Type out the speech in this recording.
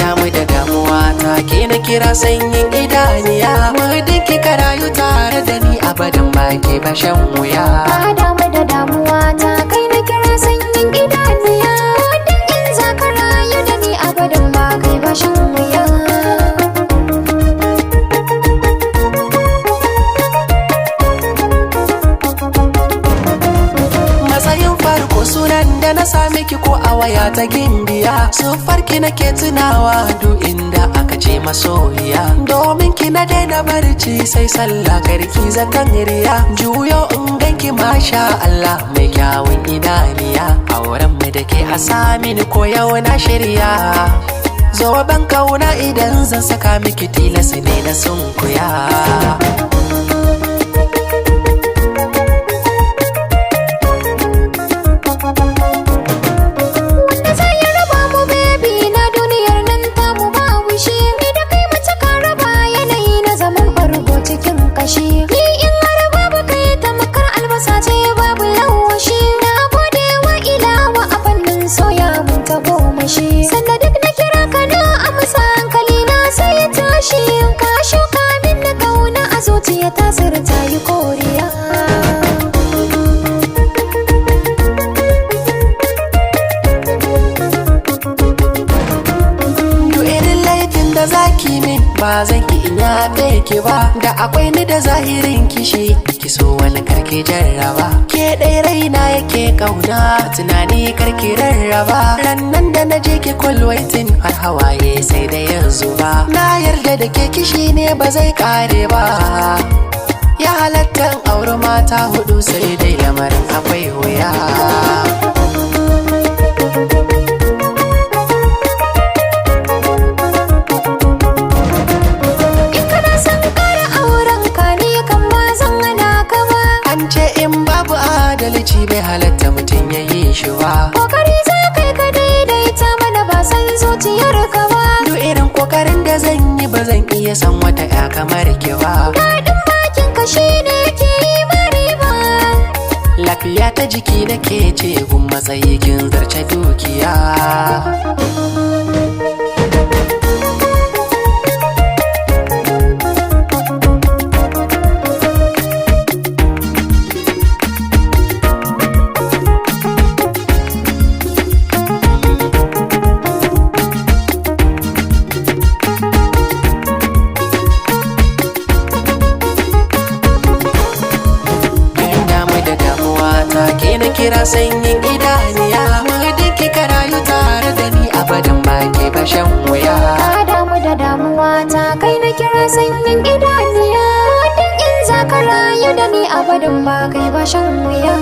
damu da damuwa ta ke na kira sanyin idaniya. Muddin kika rayu tare da ni abadan ba ke ba shan wuya. Ka damu da damuwa ta kai na kira sanyin idaniya. Muddin in za ka rayu da ni abadan ba kai ba shan wuya. Sunan da na sami ki ko a waya ta gimbiya, su farki nake tunawa duk inda aka ce masoyiya. Domin ki na daina barci sai sallah karki zaton riya. Juyo in ganki masha Allah mai kyawun idaniya. Auren mu da ke a sami ni ko yau na shirya. Zoben kauna idan zan saka miki tilas ne na sunkuya. Ni in har babu kai tamakar albasa ce babu lawashi. Na gode wa ilawa a fannin soya mun ta gomashi. Sanda duk na kira ka na amsa hankali na sai ya tashi. Ka shuka min na kauna a zuciya ta ta yi koriya. Da zaki min ba zan ki ina ki ba, da akwai ni da zahirin kishi ki so wani karki jarraba. Ke dai raina yake kauna tunani karki rarraba. Rannan da na je ki waiting har hawaye sai da yanzu ba. Na yarda da ke kishi ne ba zai kare ba. Ya halatta aure mata hudu sai dai lamarin akwai wuya. Adalci bai halatta mutum ya yi shi ba. Kokari za kai ka daidaita mana ba san zuciyar ka ba. Duk irin kokarin da zan yi ba zan iya san wata ya kamar ki ba. Daɗin bakin ka shi ne ke yi mari ba. Lafiya ta jiki da ke ce gun matsayi kin zarce dukiya. Ke na kira sanyin idaniya. Muddin kika rayu tare da ni abadan ba ke ba shan wuya. Ka damu da damuwa ta kai na kira sanyin idaniya. Muddin in za ka rayu da ni abadan ba kai ba shan wuya.